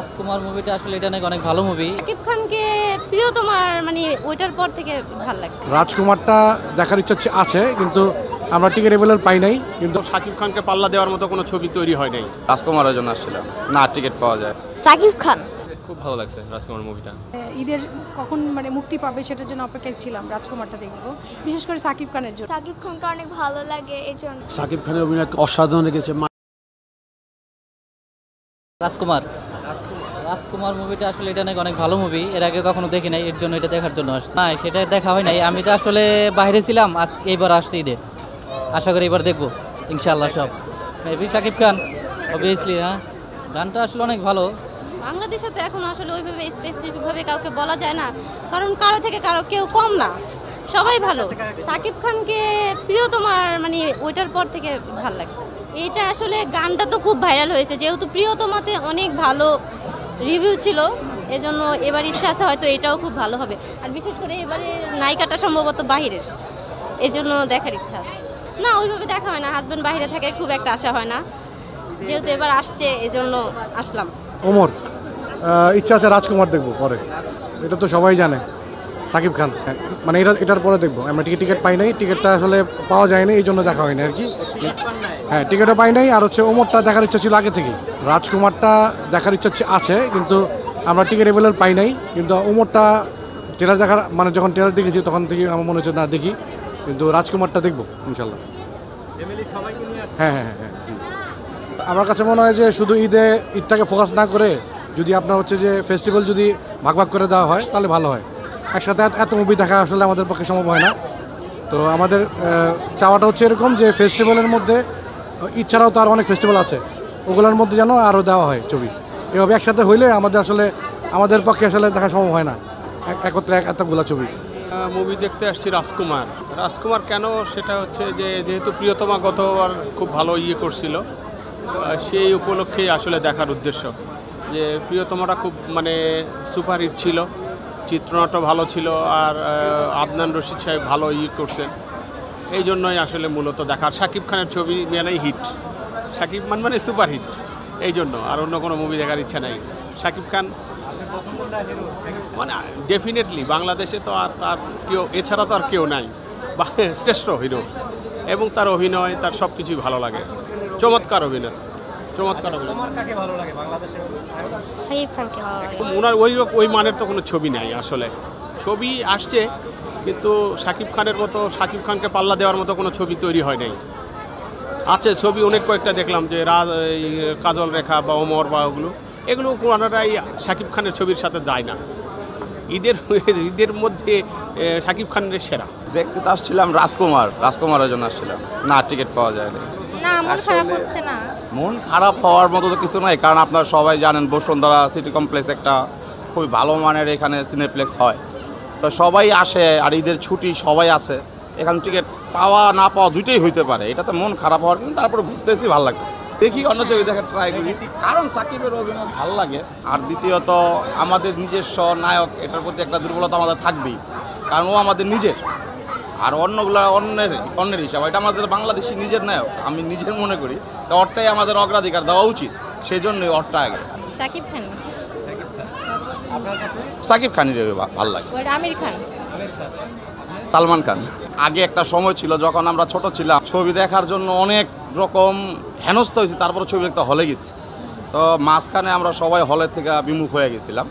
রাজকুমার মুভিটা আসলে এটা নাকি অনেক ভালো মুভি। শাকিব খানকে প্রিয় তোমার মানে ওইটার পর থেকে ভালো লাগছে। রাজকুমারটা দেখার ইচ্ছা আছে, কিন্তু আমরা টিকিট অ্যাভেলেবল পাই নাই। কিন্তু শাকিব খানকে পাল্লা দেওয়ার মতো কোনো ছবি তৈরি হয় নাই। রাজকুমারের জন্য আসছিলাম, না টিকিট পাওয়া যায়। শাকিব খান খুব ভালো লাগছে রাজকুমার মুভিটা। ঈদের কখন মুক্তি পাবে সেটার জন্য অপেক্ষায় ছিলাম রাজকুমারটা দেখবো, বিশেষ করে শাকিব খানের জন্য। শাকিব খানকে অনেক ভালো লাগে এর জন্য। শাকিব খানের অভিনয় অসাধারণ লেগেছে। রাজকুমার রাজকুমার মুভিটা আসলে এটা নাকি অনেক ভালো মুভি। এর আগে কখনো দেখি নাই, এর জন্য এটা দেখার জন্য আসছি। না, সেটা দেখা হয় নাই। আমি তো আসলে বাইরে ছিলাম, আজকে এইবার আসছি ঈদে। আশা করি এবার দেখবো ইনশাআল্লাহ সব। Maybe Shakib Khan obviously. হ্যাঁ, গানটা আসলে অনেক ভালো। বাংলাদেশে তো এখন আসলে ওইভাবে স্পেসিফিকভাবে কাউকে বলা যায় না, কারণ কারো থেকে কারো কেউ কম না, সবাই ভালো। শাকিব খানকে প্রিয় তোমার মানে ওইটার পর থেকে ভালো লাগছে। এইটা আসলে গানটা তো খুব ভাইরাল হয়েছে, যেহেতু প্রিয়তমাতে অনেক ভালো রিভিউ ছিল, এজন্য এবার ইচ্ছা আছে হয়তো এটাও খুব ভালো হবে। আর বিশেষ করে এবারে নায়িকাটা সম্ভবত বাহিরের, এজন্য দেখার ইচ্ছা আছে। না, ওইভাবে দেখা হয় না, হাজব্যান্ড বাইরে থাকে, খুব একটা আশা হয় না, যেহেতু এবার আসছে এজন্য আসলাম। ওমর ইচ্ছা আছে রাজকুমার দেখবো পরে, এটা তো সবাই জানে। শাকিব খান মানে এটার পরে দেখবো। আমরা টিকিট পাই নাই, টিকিটটা আসলে পাওয়া যায়নি, এই জন্য দেখা হয়নি আর কি। হ্যাঁ, টিকিটও পাই নাই। আর হচ্ছে ওমরটা দেখার ইচ্ছা ছিল আগে থেকেই। রাজকুমারটা দেখার ইচ্ছা আছে, কিন্তু আমরা টিকিট অ্যাভেলেবল পাই নাই। কিন্তু ওমরটা ট্রেলার দেখার মানে যখন ট্রেলার দেখেছি তখন থেকে আমার মনে হচ্ছে না দেখি, কিন্তু রাজকুমারটা দেখবো ইনশাল্লাহ। হ্যাঁ হ্যাঁ হ্যাঁ জি। আমার কাছে মনে হয় যে শুধু ঈদটাকে ফোকাস না করে যদি আপনার হচ্ছে যে ফেস্টিভ্যাল যদি ভাগ ভাগ করে দেওয়া হয় তাহলে ভালো হয়। একসাথে এত মুভি দেখা আসলে আমাদের পক্ষে সম্ভব হয় না। তো আমাদের চাওয়াটা হচ্ছে এরকম যে ফেস্টিভ্যালের মধ্যে ঈদ ছাড়াও তো আর অনেক ফেস্টিভ্যাল আছে, ওগুলোর মধ্যে যেন আরও দেওয়া হয় ছবি। এভাবে একসাথে হইলে আমাদের পক্ষে আসলে দেখা সম্ভব হয় না একত্রে এতগুলো ছবি। মুভি দেখতে আসছি রাজকুমার কেন, সেটা হচ্ছে যে যেহেতু প্রিয়তমা গতবার খুব ভালো করছিল, সেই উপলক্ষেই আসলে দেখার উদ্দেশ্য। যে প্রিয়তমাটা খুব সুপারহিট ছিল, চিত্রনাট্য ভালো ছিল, আর আদনান রশিদ সাহেব ভালো করছেন, এই জন্যই আসলে মূলত দেখার। শাকিব খানের ছবি মানেই হিট, শাকিব মানে সুপারহিট, এই জন্য আর অন্য কোনো মুভি দেখার ইচ্ছা নাই। শাকিব খান মানে ডেফিনেটলি বাংলাদেশে তো আর তার কেউ এছাড়া তো আর কেউ নাই, বা শ্রেষ্ঠ হিরো, এবং তার অভিনয় তার সব কিছুই ভালো লাগে। চমৎকার অভিনয়। শাকিব খানকে ভালো লাগে। ওনার ওই মানের তো কোনো ছবি নাই আসলে। ছবি আসছে, কিন্তু শাকিব খানের মতো শাকিব খানকে পাল্লা দেওয়ার মতো কোনো ছবি তৈরি হয় নাই। আছে ছবি অনেক কয়েকটা দেখলাম, যে কাজল রেখা বা ওমর বা এগুলো কোনোটাই শাকিব খানের ছবির সাথে যায় না। ঈদের মধ্যে শাকিব খানের সেরা। দেখতে তো আসছিলাম রাজকুমারের জন্য আসছিলাম, না টিকিট পাওয়া যায় না। না, মন খারাপ হচ্ছে না। মন খারাপ হওয়ার মতো তো কিছু নাই, কারণ আপনারা সবাই জানেন বসুন্ধরা সিটি কমপ্লেক্স একটা খুবই ভালো মানের এখানে সিনেপ্লেক্স হয়, তো সবাই আসে, আর ঈদের ছুটি সবাই আসে। এখানে টিকিট পাওয়া না পাওয়া দুইটাই হইতে পারে, এটাতে মন খারাপ হওয়ার কিন্তু তারপরে ঘুরতেছি, ভালো লাগতেছে। দেখি অন্য ছবি দেখার ট্রাই করি, কারণ সাকিবের অভিনয় ভালো লাগে। আর দ্বিতীয়ত আমাদের নিজস্ব নায়ক, এটার প্রতি একটা দুর্বলতা আমাদের থাকবেই, কারণ ও আমাদের নিজের। আর অন্যগুলো অন্যের হিসাব, এটা আমাদের বাংলাদেশি নিজের নায়ক, আমি নিজের মনে করি। তো ওরটাই আমাদের অগ্রাধিকার দেওয়া উচিত, সেই জন্যই ওরটা আগে। শাকিব খান, সাকিব খানের ভালো লাগে। আমির খান, সালমান খান। আগে একটা সময় ছিল যখন আমরা ছোট ছিলাম, ছবি দেখার জন্য অনেক রকম হেনস্থ হয়েছি, তারপরে ছবি দেখতে হলে গেছি। তো মাঝখানে আমরা সবাই হলের থেকে বিমুখ হয়ে গেছিলাম।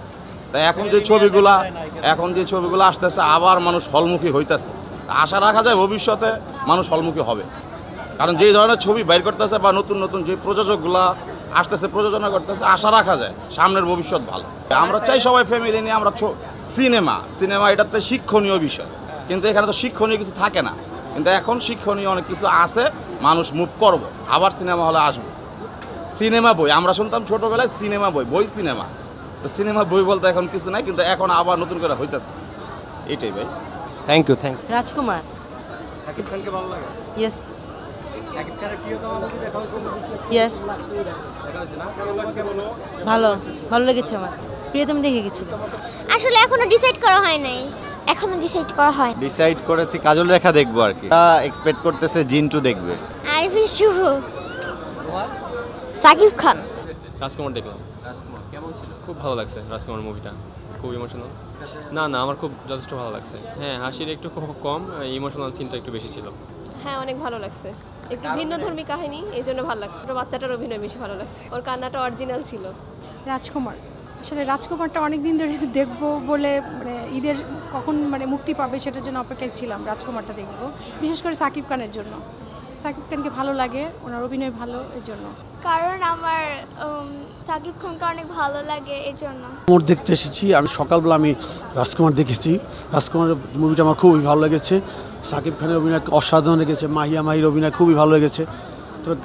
তাই এখন যে ছবিগুলো আসতেছে, আবার মানুষ হলমুখী হইতেছে। আশা রাখা যায় ভবিষ্যতে মানুষ হলমুখী হবে, কারণ যেই ধরনের ছবি বাইর করতেছে বা নতুন নতুন যে প্রযোজকগুলা আসতেছে, প্রযোজনা করতেছে, আশা রাখা যায় সামনের ভবিষ্যৎ ভালো। আমরা চাই সবাই ফ্যামিলি নিয়ে আমরা সিনেমা এটাতে শিক্ষণীয় বিষয়, কিন্তু এখানে তো শিক্ষণীয় কিছু থাকে না। কিন্তু এখন শিক্ষণীয় অনেক কিছু আছে, মানুষ মুভ করবো, আবার সিনেমা হলে আসবো। সিনেমা বই আমরা শুনতাম ছোটোবেলায়, সিনেমা সিনেমা, তো সিনেমা বই বলতে এখন কিছু নাই, কিন্তু এখন আবার নতুন করে হইতেছে, এটাই ভাই। Thank you. রাজকুমার। শাকিব খানকে ভালো লাগে? ইয়েস। ইয়েস, ভালো লেগেছে আমার। প্রিয়তম দেখে গেছিল। আসলে এখনো ডিসাইড করা হয় নাই। ডিসাইড করেছি কাজল রেখা দেখবো আর কি। এক্সপেক্ট করতেছে জিন্টু দেখবে। আরিফিন শুভ। শাকিব খান। রাজকুমার দেখলাম। কেমন ছিল? খুব ভালো লাগছে রাজকুমার মুভিটা, খুব ইমোশনাল। না না, আমার খুব যথেষ্ট ভালো লাগছে। হ্যাঁ, হাসির একটু কম, ইমোশনাল সিনটা একটু বেশি ছিল। হ্যাঁ, অনেক ভালো লাগছে। একটু ভিন্নধর্মী কাহিনী, এই জন্য ভালো লাগছে। ওর বাচ্চাটার অভিনয় বেশি ভালো লাগছে, ওর কান্নাটা অরিজিনাল ছিল। রাজকুমার, আসলে রাজকুমারটা অনেক দিন ধরে দেখবো বলে মানে ঈদের কখন মানে মুক্তি পাবে সেটার জন্য অপেক্ষায় ছিলাম। রাজকুমারটা দেখবো বিশেষ করে সাকিব খানের জন্য। সাকিব খানকে ভালো লাগে, ওনার অভিনয় ভালো, এর জন্য। কারণ আমার সাকিব খানকে অনেক ভালো লাগে এর জন্য। মোট দেখতে এসেছি আমি, সকালবেলা আমি রাজকুমার দেখেছি। রাজকুমার মুভিটা আমার খুবই ভালো লেগেছে। সাকিব খানের অভিনয় অসাধারণ লেগেছে, মাহির অভিনয় খুবই ভালো লেগেছে। তবে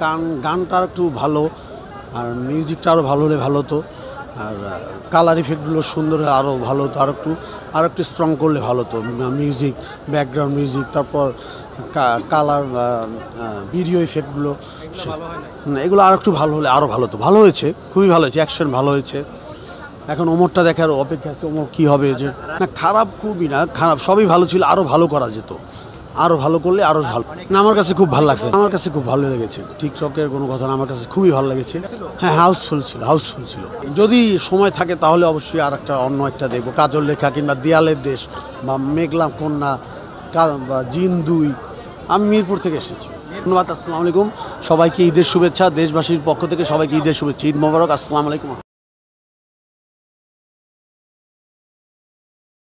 গানটা আর একটু ভালো, আর মিউজিকটা আরও ভালো হলে ভালো হতো, আর কালার ইফেক্টগুলো সুন্দর হলে আরও ভালো হতো, আর একটু স্ট্রং করলে ভালো হতো। মিউজিক, ব্যাকগ্রাউন্ড মিউজিক, তারপর কালার, ভিডিও ইফেক্টগুলো, এগুলো আর একটু ভালো হলে আরও ভালো হতো। ভালো হয়েছে, খুবই ভালো হয়েছে, অ্যাকশন ভালো হয়েছে। এখন ওমরটা দেখার অপেক্ষা আছে, ওমর কী হবে। যে না, খারাপ খুবই না, খারাপ সবই ভালো ছিল, আরও ভালো করা যেত, আরও ভালো করলে আরও ভালো। না, আমার কাছে খুব ভালো লাগছে, আমার কাছে খুব ভালো লেগেছে। টিকটকের কোনো কথা না, আমার কাছে খুবই ভালো লেগেছে। হ্যাঁ, হাউসফুল ছিল। যদি সময় থাকে তাহলে অবশ্যই আর অন্য একটা দেখবো, কাজল লেখা কিংবা দেয়ালের দেশ বা মেঘলা কন্যা বা জিন 2। আমি মিরপুর থেকে এসেছি। ধন্যবাদ। আসসালামু আলাইকুম, সবাইকে ঈদের শুভেচ্ছা। দেশবাসীর পক্ষ থেকে সবাইকে ঈদের শুভেচ্ছা। ঈদ মোবারক। আসসালামু আলাইকুম।